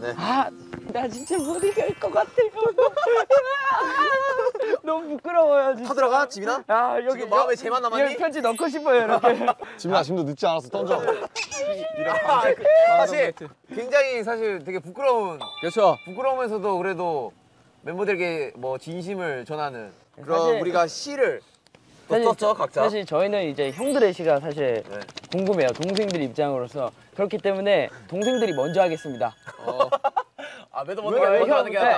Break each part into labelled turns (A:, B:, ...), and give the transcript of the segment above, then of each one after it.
A: 네.
B: 아, 나 진짜 못 이길 것 같아요. 너무 부끄러워요, 진짜.
A: 타들어가, 지민아?
B: 아, 여기
A: 지금 마음에 재만 남았니?
B: 여기 편지 넣고 싶어요, 이렇게.
C: 지민아, 지금도 늦지 않았어. 던져.
A: 사실 굉장히 사실 되게 부끄러운.
D: 그렇죠.
A: 부끄러우면서도 그래도 멤버들에게 뭐 진심을 전하는 그런
B: 사실-
A: 우리가 시를
B: 사실
A: 썼죠, 각자.
B: 사실 저희는 이제 형들의 시가 사실
A: 네.
B: 궁금해요. 동생들 입장으로서. 그렇기 때문에 동생들이 먼저 하겠습니다.
A: 아, 매도
B: 왜,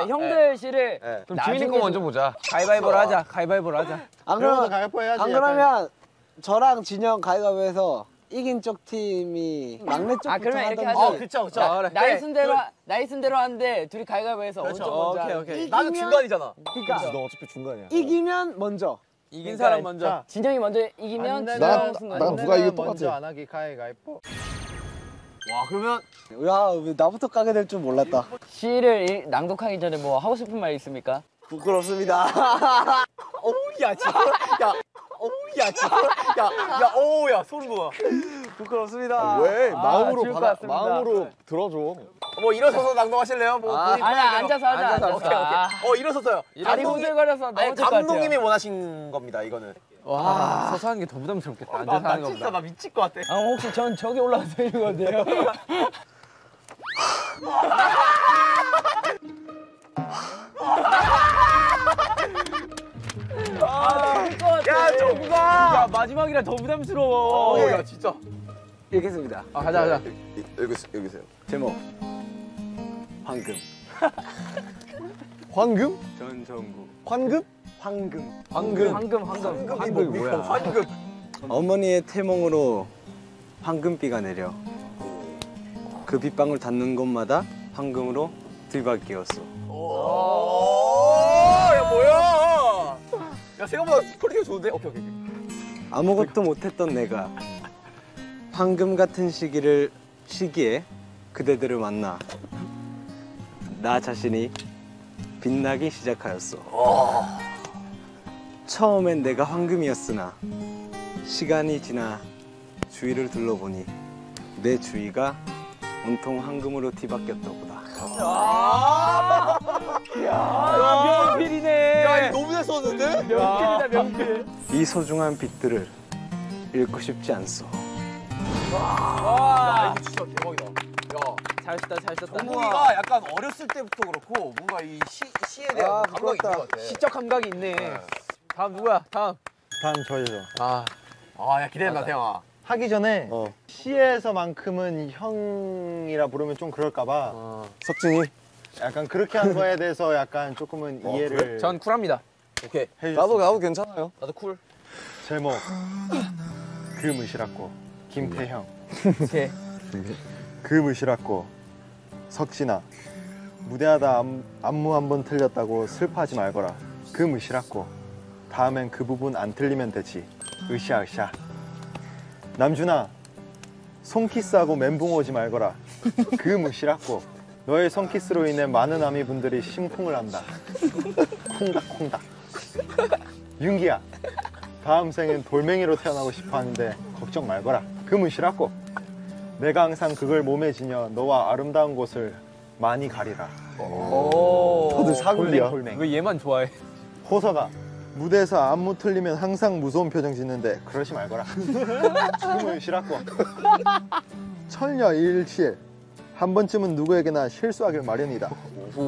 B: 형들 시를
A: 네.
D: 그럼 지민이 거 먼저 보자.
B: 가위바위보로 하자. 가위바위보로 하자.
E: 안 그러면
F: 가위바위보 해야지.
E: 안 그러면 저랑 진영 가위바위보해서 이긴 쪽 팀이 막내 쪽부터
B: 아, 그러면 이렇게
E: 하던지.
B: 하죠.
A: 그쵸, 그쵸.
B: 자, 나이 순대로 나이 순대로 하는데 둘이 가위바위보해서
A: 그렇죠.
B: 어느 쪽 먼저
D: 오케이.
A: 나는 중간이잖아.
E: 그러니까
C: 너 어차피 중간이야.
E: 이기면 먼저.
D: 이긴 사람 먼저.
F: 자,
B: 진영이 먼저 이기면
F: 나-
B: 진영 순간.
C: 나- 누가 이길 것
F: 먼저
C: 같아.
F: 안 하기 가위바위보.
A: 와, 그러면
E: 야, 왜 나부터 까게 될 줄 몰랐다.
B: 시를 낭독하기 전에 뭐 하고 싶은 말 있습니까?
E: 부끄럽습니다.
A: 어우, 야, 진짜. 야, 어우, 야, 진짜. 야, 어우, 야, 소름 돋아.
E: 부끄럽습니다.
C: 왜?
B: 아,
C: 마음으로
B: 좋을 것
C: 받아,
B: 같습니다.
C: 마음으로 들어줘.
A: 뭐 일어서서 낭독하실래요? 뭐 본인
B: 아니야,
A: 편하게
B: 앉아서 하자.
D: 앉아서
A: 오케이, 오케이. 일어서서요.
B: 다리 후들거려서
A: 아니,
B: 넘어질 것 같아요.
A: 감독님이 원하신 겁니다, 이거는.
D: 와, 서서 하는 게 더 부담스럽겠다. 앉아서 하는
A: 진짜
D: 거보다.
A: 나 미칠 것 같아.
B: 아, 혹시 전 저기 올라가서 읽어도 돼요?
A: 야, 정국아!
B: 야, 마지막이라 더 부담스러워.
A: 야, 진짜.
E: 읽겠습니다.
D: 가자.
C: 여기세요.
E: 제목. 황금.
C: 황금?
E: 전정구.
C: 황금?
E: 황금.
B: 황금이
D: 뭐야?
A: 환금.
E: 어머니의 태몽으로 황금비가 내려 그 빗방울 닿는 곳마다 황금으로 뒤바뀌었어.
A: 야, 뭐야? 야, 생각보다 퀄리티가 좋은데? 오케이.
E: 아무것도 못했던 내가 황금 같은 시기에 그대들을 만나 나 자신이 빛나기 시작하였어. 처음엔 내가 황금이었으나 시간이 지나 주위를 둘러보니 내 주위가 온통 황금으로 뒤바뀌었더구나.
B: 명필이네.
A: 야, 이거 너무 잘 썼는데?
B: 명필이다, 명필.
E: 이 소중한 빛들을 잃고 싶지 않소.
A: 야, 이거 진짜 대박이다. 야,
B: 잘 썼다.
A: 정국이가 약간 어렸을 때부터 그렇고 뭔가 이 시에 대한 감각이 있는 것 같아.
B: 시적 감각이 있네.
D: 다음 누구야? 다음.
F: 다음 저죠.
A: 야, 기대된다, 태영아.
F: 하기 전에
C: 어.
F: 시에서만큼은 형이라 부르면 좀 그럴까봐
C: 석진이?
F: 약간 그렇게 한 거에 대해서 약간 조금은 이해를
D: 전 쿨합니다.
A: 오케이.
F: 해주셨어요.
C: 나도 괜찮아요.
A: 나도 쿨.
F: 제목 그 무시랍고 김태형.
B: 오케이.
F: 그 무시랍고 석진아 무대하다 안무 한 번 틀렸다고 슬퍼하지 말거라. 그 무시랍고 다음엔 그 부분 안 틀리면 되지. 으쌰으쌰. 남준아 손키스하고 멘붕 오지 말거라. 그 무시랍고 너의 손키스로 인해 많은 아미분들이 심쿵을 한다. 콩닥콩닥. 윤기야 다음 생엔 돌멩이로 태어나고 싶어 하는데 걱정 말거라. 그 무시랍고 내가 항상 그걸 몸에 지녀 너와 아름다운 곳을 많이 가리라.
C: 다들 사극이야.
F: 돌멩.
D: 왜 얘만 좋아해?
F: 호서가 무대에서 안무 틀리면 항상 무서운 표정 짓는데 그러지 말거라. 죽음을 싫었고 철녀 117 한 번쯤은 누구에게나 실수하길 마련이다.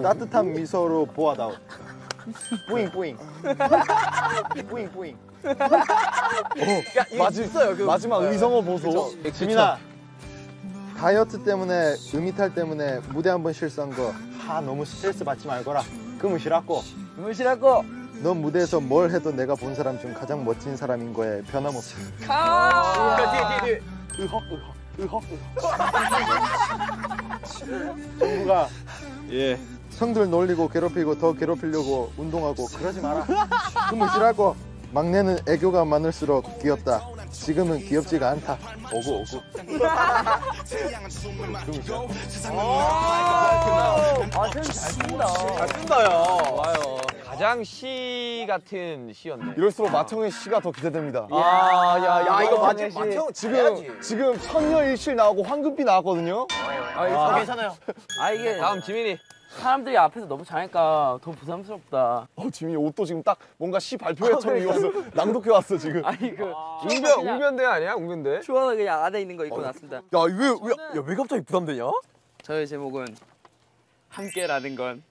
F: 따뜻한 미소로 보아다오. 뿌잉뿌잉. 뿌잉뿌잉.
A: 야, 이거 있어요. 그
C: 마지막 의성어 보소.
F: 지민아 다이어트 때문에 음이탈 때문에 무대 한 번 실수한 거 너무 스트레스 받지 말거라. 그무 싫었고
B: 무시라고.
F: 넌 무대에서 뭘 해도 내가 본 사람 중 가장 멋진 사람인 거에 변함없이.
A: 뒤에.
F: 정부가
C: 예.
F: 성들 놀리고 괴롭히고 더 괴롭히려고 운동하고 그러지 마라. 그무 싫었고 막내는 애교가 많을수록 귀엽다. 지금은 귀엽지가 않다. 오구.
B: 아, 쌤 잘 쓴다.
A: 잘 쓴다, 야.
D: 좋아요. 가장 시 같은 시였네.
C: 이럴수록 마청의 시가 더 기대됩니다.
A: 야 이거 맞지?
C: 지금 천녀일실 나오고 황금비 나왔거든요.
A: 괜찮아요.
B: 아 이게
D: 다음 지민이.
B: 사람들이 앞에서 너무 잘하니까 더 부담스럽다.
C: 지민이 옷도 지금 딱 뭔가 시 발표회처럼 입었어. 낭독해 왔어 지금.
B: 아니 그
D: 웅변대 아니야? 웅변대?
B: 추워서 그냥 안에 있는 거 입고 났습니다.
A: 왜 갑자기 부담되냐?
B: 저의 제목은 함께라는 건.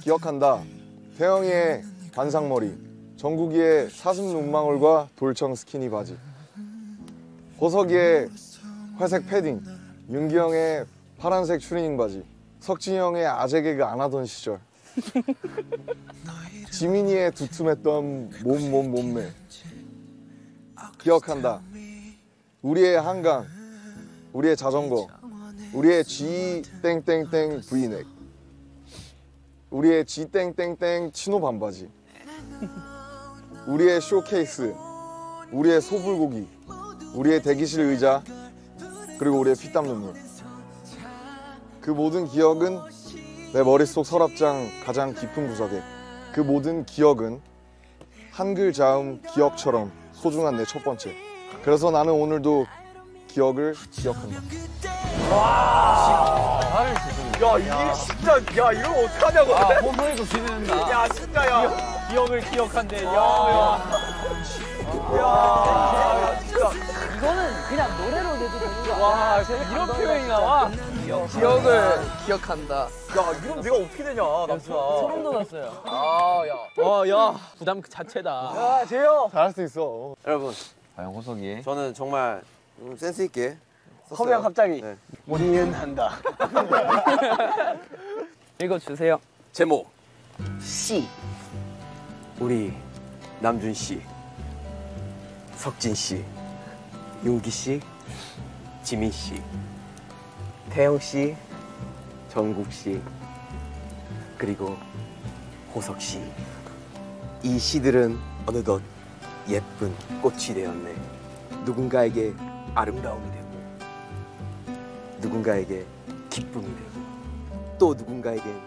C: 기억한다. 태영이의 반상머리, 정국이의 사슴 눈망울과 돌청 스키니 바지, 호석이의 회색 패딩, 윤기 형의 파란색 추리닝 바지, 석진이 형의 아재 개그 안 하던 시절, 지민이의 두툼했던 몸매. 기억한다. 우리의 한강, 우리의 자전거, 우리의 G 땡땡땡 브이넥, 우리의 G 땡땡땡 치노 반바지, 우리의 쇼케이스, 우리의 소불고기, 우리의 대기실 의자, 그리고 우리의 피땀 눈물. 그 모든 기억은 내 머릿속 서랍장 가장 깊은 구석에, 그 모든 기억은 한글 자음 기억처럼 소중한 내 첫 번째. 그래서 나는 오늘도 기억을 기억한다.
A: 야 이게 진짜 야 이거 어떡하냐고.
D: 호성이도 기대된다.
A: 야 진짜 야 기억을 기억한대. 진짜.
B: 이거는 그냥 노래로 내도 되는 거
A: 와 이런 표현이 나와.
B: 기억을 기억한다.
A: 야 이러면 내가 어떻게 되냐 남수아.
B: 소름 돋았어요.
A: 야 부담 그 자체다. 야 재영.
C: 잘할 수 있어.
G: 여러분,
D: 과연 호석이.
G: 저는 정말 센스 있게
E: 허명 갑자기
G: 네.
E: 우리는 한다.
B: 읽어주세요.
G: 제목 씨. 우리 남준 씨, 석진 씨, 윤기 씨, 지민 씨, 태영 씨, 정국 씨, 그리고 호석 씨. 이 씨들은 어느덧 예쁜 꽃이 되었네. 누군가에게 아름다움이 되고, 누군가에게 기쁨이 되고, 또 누군가에겐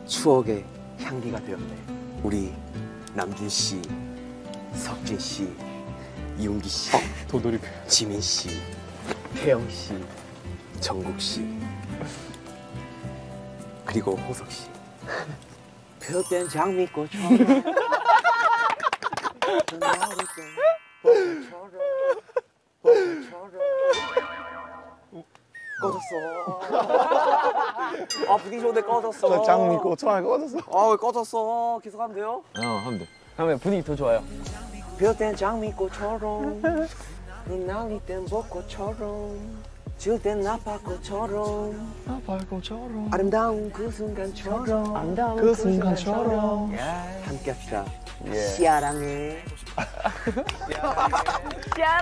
G: 추억의 향기가 되었네. 우리 남준 씨, 석진 씨, 이용기 씨, 지민 씨, 태영 씨, 정국 씨, 그리고 호석 씨. 펴된 장미꽃처럼 꺼졌어. 아 분위기 좋은데 꺼졌어.
C: 장미꽃 처음에 꺼졌어.
G: 아 왜 꺼졌어? 계속 하면 돼요?
D: 하면 돼.
B: 그러면 분위기 더 좋아요.
G: 피어된 장미꽃처럼, 날릴 땐 벚꽃처럼, 지울 땐 나팔꽃처럼, 아름다운 그 순간처럼,
C: 그 순간처럼.
G: 함께합시다. 시아랑해.
E: 야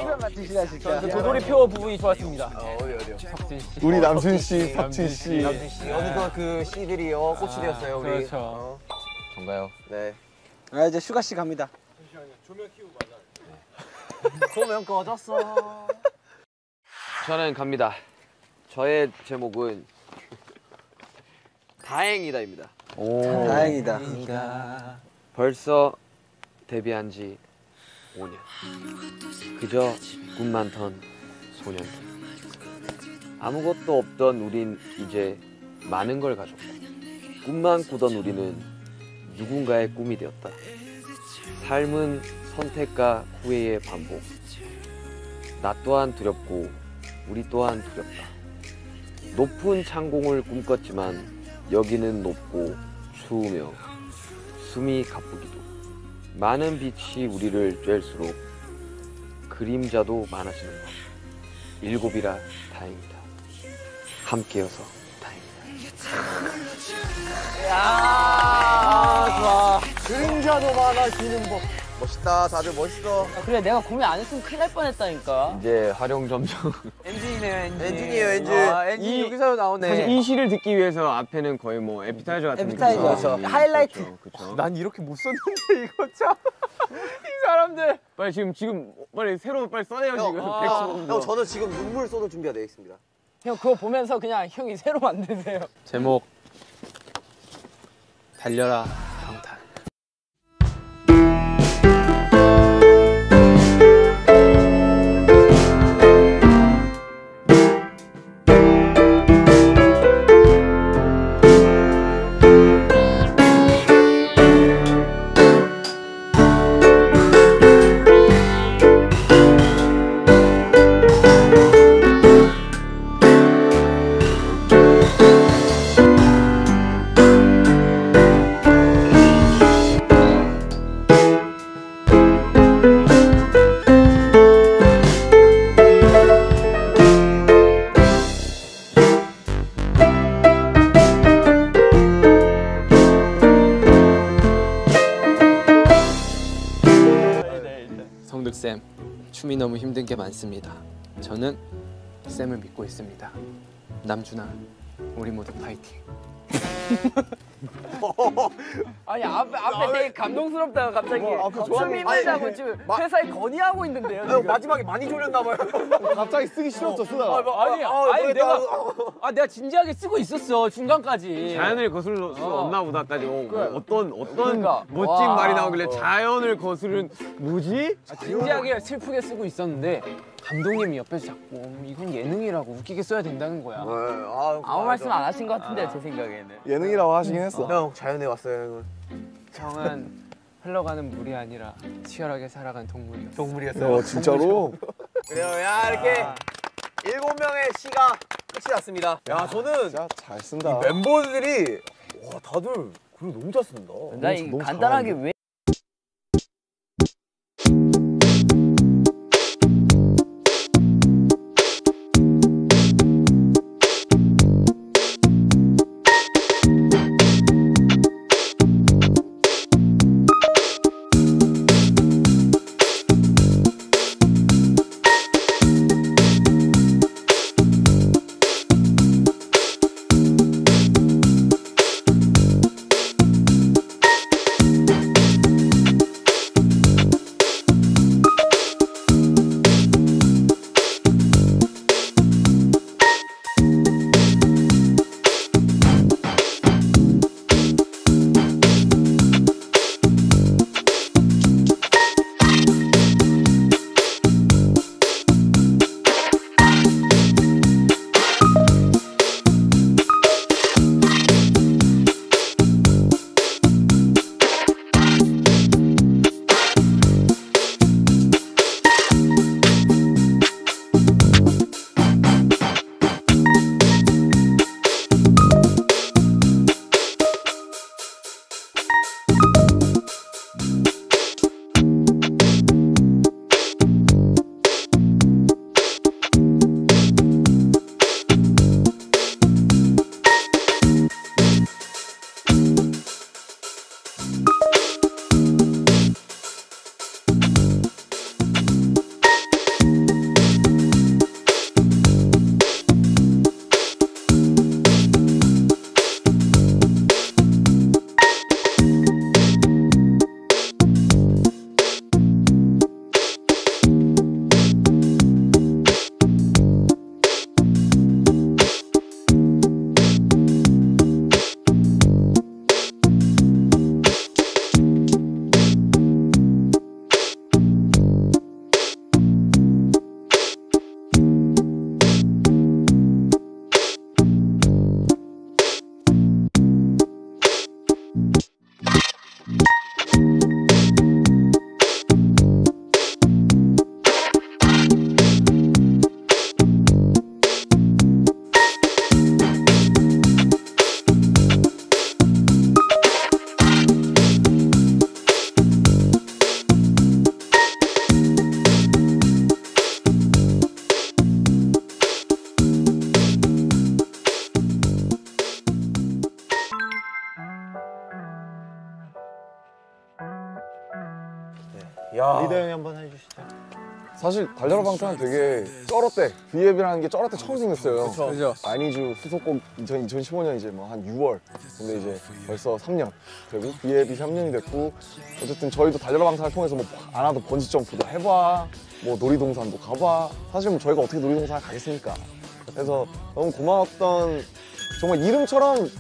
E: 허명 같으시다 진짜.
A: 도돌이표 부분이 좋았습니다.
C: 우리 남준 씨, 석진 씨.
G: 어느덧 그 씨들이요 꽃이 되었어요 우리.
A: 그렇죠.
D: 전가요?
G: 네.
E: 아 이제 슈가 씨 갑니다.
G: 조명 꺼졌어.
D: 저는 갑니다. 저의 제목은
H: 다행이다입니다.
E: 다행이다.
H: 벌써 데뷔한 지 5년. 그저 꿈만 턴 소년들. 아무것도 없던 우린 이제 많은 걸 가졌고, 꿈만 꾸던 우리는 누군가의 꿈이 되었다. 삶은 선택과 후회의 반복. 나 또한 두렵고 우리 또한 두렵다. 높은 창공을 꿈꿨지만 여기는 높고 추우며 숨이 가쁘기도. 많은 빛이 우리를 쬐일수록 그림자도 많아지는 것. 7이라 다행이다. 함께여서 다행이다.
A: 좋아. 그림자도 많아지는 법. 멋있다. 다들 멋있어.
B: 그래 내가 고민 안 했으면 큰일 날 뻔했다니까.
D: 이제 활용 점점.
H: 엔진이네요, 엔진.
A: 엔진이에요, 엔진.
H: 엔진이 여기서 나오네.
D: 사실 이 시를 듣기 위해서 앞에는 거의 뭐 에피타이저 같은
E: 에피타이저.
D: 느낌이죠.
E: 하이라이트.
D: 그렇죠.
A: 난 이렇게 못 썼는데 이거 참. 이 사람들.
D: 빨리 지금 빨리 새로 빨리 써내요 지금.
A: 형 저는 지금 눈물 쏟을 준비가 되어 있습니다.
B: 형 그거 보면서 그냥 형이 새로 만드세요.
H: 제목 달려라 방탄. 성득쌤, 춤이 너무 힘든 게 많습니다. 저는 쌤을 믿고 있습니다. 남준아, 우리 모두 파이팅.
B: 아니 앞에 되게 감동스럽다 갑자기.
A: 좋아.
B: 춤 힘들다고 지금 회사에 건의하고 있는데요. 지금.
A: 마지막에 많이 졸렸나 봐요.
F: 갑자기 쓰기 싫었죠 쓰다가.
B: 아니 내가 진지하게 쓰고 있었어 중간까지.
D: 자연을 거슬러 수 없나 보다까지 어떤
B: 그러니까.
D: 멋진
B: 와.
D: 말이 나오길래 자연을 거스른 뭐지?
B: 진지하게 슬프게 쓰고 있었는데 감독님이 옆에서 자꾸 이건 예능이라고 웃기게 써야 된다는 거야. 아무 말씀 안 하신 것 같은데 제 생각에는.
C: 예능이라고 하시긴 했어.
A: 형 자연에 왔어요.
H: 형은 흘러가는 물이 아니라 치열하게 살아간 동물이었어.
A: 동물이었어요.
C: 진짜로?
A: 그래요. 야 이렇게 7명의 시가 끝이 났습니다. 야 저는
C: 진짜 잘 쓴다.
A: 멤버들이 와 다들 그리고 너무 잘 쓴다.
B: 나 이
C: 너무
B: 간단하게
C: 잘하는데?
B: 왜
F: 리더 형이 한번 해주시죠.
C: 사실 달려라 방탄은 되게 쩔어때 V앱이라는 게 쩔어때 처음 생겼어요.
B: 그죠.
C: 아니주 후속곡 2015년 이제 뭐 한 6월. 근데 이제 벌써 3년 되고 V앱이 3년이 됐고 어쨌든 저희도 달려라 방탄을 통해서 뭐 안 와도 번지 점프도 해봐, 뭐 놀이동산도 가봐. 사실 뭐 저희가 어떻게 놀이동산을 가겠습니까? 그래서 너무 고마웠던 정말 이름처럼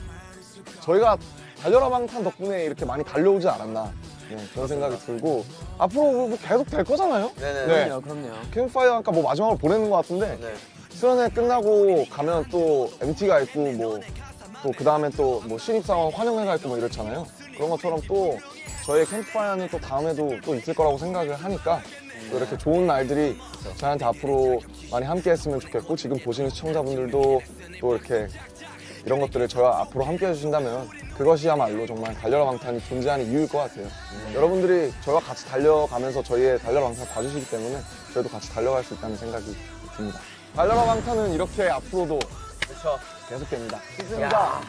C: 저희가 달려라 방탄 덕분에 이렇게 많이 달려오지 않았나. 네, 그런 생각이 들고 앞으로 뭐 계속 될 거잖아요. 네.
B: 그럼요.
C: 캠프파이어 아까 뭐 마지막으로 보내는 것 같은데 수련회 끝나고 가면 또 MT가 있고 뭐 또 그 다음에 또 뭐 신입사원 환영회가 있고 뭐 이렇잖아요. 그런 것처럼 또 저희 캠프파이어는 또 다음에도 또 있을 거라고 생각을 하니까 또 이렇게 좋은 날들이 저희한테 앞으로 많이 함께 했으면 좋겠고 지금 보시는 시청자분들도 또 이렇게 이런 것들을 저와 앞으로 함께 해주신다면 그것이야말로 정말 달려라 방탄이 존재하는 이유일 것 같아요. 여러분들이 저와 같이 달려가면서 저희의 달려라 방탄을 봐주시기 때문에 저희도 같이 달려갈 수 있다는 생각이 듭니다. 달려라 방탄은 이렇게 앞으로도 계속됩니다. 시즌4,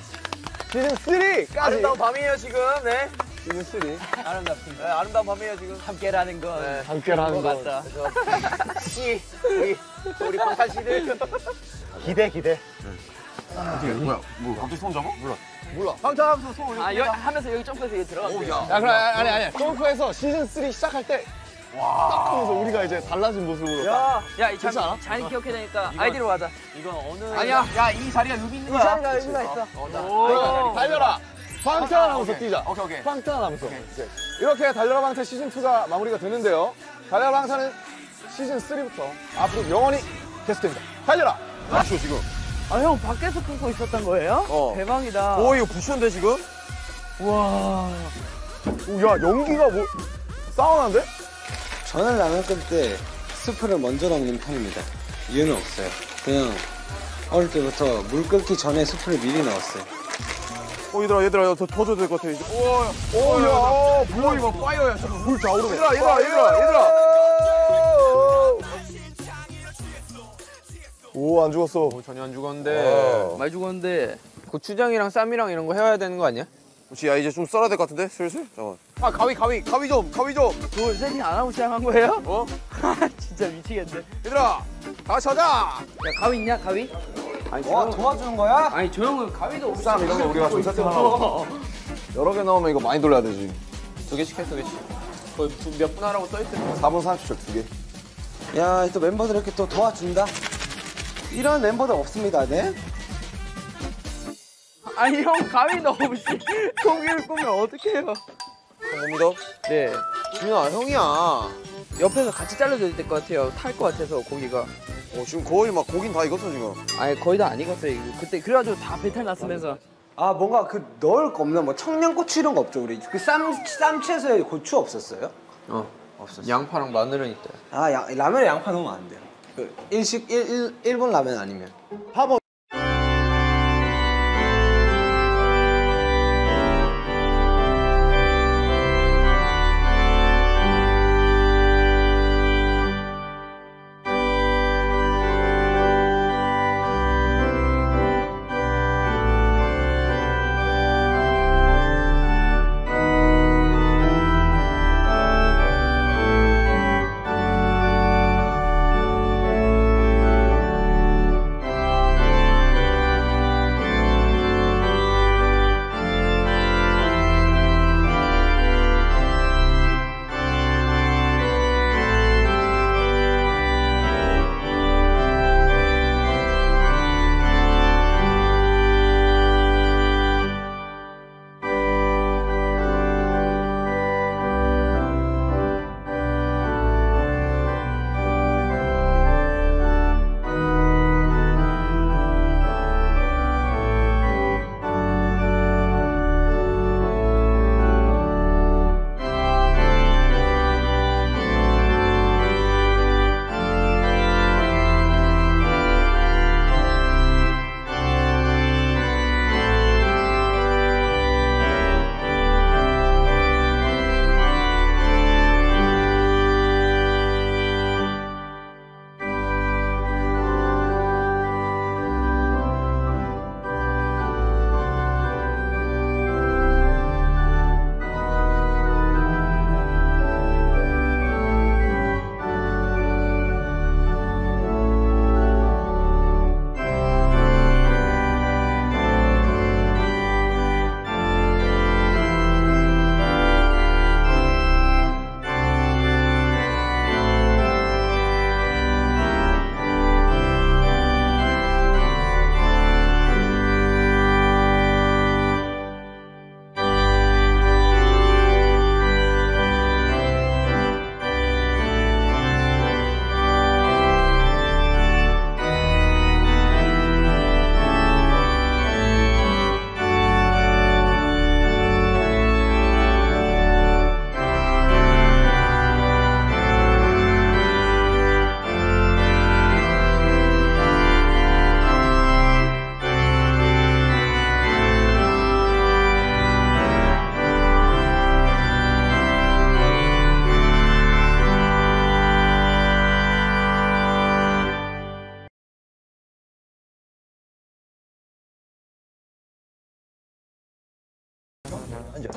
C: 시즌3까지
G: 아름다운 밤이에요 지금. 네.
C: 시즌3
G: 네, 아름다운 밤이에요 지금.
B: 함께라는 건
C: 함께라는 거
B: 같다.
G: 씨, 우리 방탄 씨들.
F: 기대.
G: 방탄하면서 손 올려.
B: 아, 하면서 여기 점프해서 여기 들어갔어요.
C: 야 그럼 아니 점프해서 시즌3 시작할 때 딱 하면서 우리가 이제 달라진 모습으로 딱
B: 야, 이
C: 그렇지 않아?
B: 잔이 기억해야 되니까 아이디로 가자.
G: 이건 어느.
B: 아니야.
G: 야, 이 자리가 여기 있는
B: 이
G: 거야.
B: 자리가 여기가 있어.
C: 그러니까 달려라 방탄 하면서 뛰자.
G: 오케이.
C: 방탄 하면서. 이렇게 달려라 방탄 시즌2가 마무리가 되는데요. 달려라 방탄은 시즌3부터 앞으로 영원히 계속됩니다. 달려라!
F: 아쉬워 지금.
B: 아, 형 밖에서 끊고 있었던 거예요? 대박이다.
F: 이거 부시는데 지금?
B: 와.
C: 야 연기가 뭐 사우나인데?
E: 저는 라면 끓일 때 스프를 먼저 넣는 편입니다. 이유는 없어요. 그냥 어릴 때부터 물 끓기 전에 스프를 미리 넣었어요.
F: 얘들아 더 줘야 될 것 같아. 이제.
C: 오야 뭐야 이거 파이어야. 물 좌우로. 얘들아. 오 안 죽었어.
H: 전혀 안 죽었는데. 많이 죽었는데 고추장이랑 쌈이랑 이런 거 해야 되는 거 아니야?
F: 혹시 야 이제 좀 썰어야 될 것 같은데 슬슬. 잠깐.
C: 아 가위 좀.
B: 둘, 셋이 안 하고 시작한 거예요? 진짜 미치겠네.
C: 얘들아 다 같이 하자.
B: 야, 가위 있냐, 가위?
E: 와 도와주는 거야?
B: 아니, 저 형은 가위도 없이.
C: 쌈 이런 거 우리가 좀 세팅하라고. 여러 개 넣으면 이거 많이 돌려야 되지.
H: 2개씩 해, 2개씩. 몇 분 하라고 써있을 때.
C: 4분 30초 2개.
E: 야 또 멤버들 이렇게 또 도와준다. 이런 멤버들 없습니다, 네?
B: 아니, 형 가위도 없이 고기를 꾸면 어떡해요?
F: 못 믿어?
B: 네.
F: 준아 형이야.
B: 옆에서 같이 잘라줘야 될 것 같아요. 탈 것 같아서 고기가.
F: 지금 거의 막 고긴 다 익었어 지금.
B: 아니, 거의 다 안 익었어요. 그때 그래가지고 다 배탈 났으면서.
E: 아 뭔가 그 넣을 거 없나? 뭐 청양고추 이런 거 없죠 우리? 그 쌈채소에 고추 없었어요?
B: 없었어.
H: 양파랑 마늘은 있다.
E: 아 라면에 양파 넣으면 안 돼요. 그 일본 라면 아니면.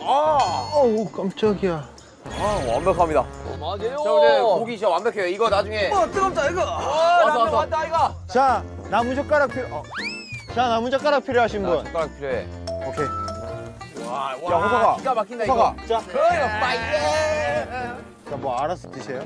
F: 어우 깜짝이야.
A: 완벽합니다.
B: 맞아요.
A: 자, 근데 고기 진짜 완벽해요. 이거 나중에.
B: 뜨겁다 이거.
A: 왔어.
B: 왔다 이거.
F: 자 나무 젓가락 자 나무 젓가락 필요하신 분.
A: 젓가락 필요해.
F: 오케이.
A: 와,
F: 야 호석아.
A: 기가 막힌다
F: 호석아.
A: 이거.
F: 자.
A: 그래요, 빠이예.
F: 자 뭐 알아서 드세요.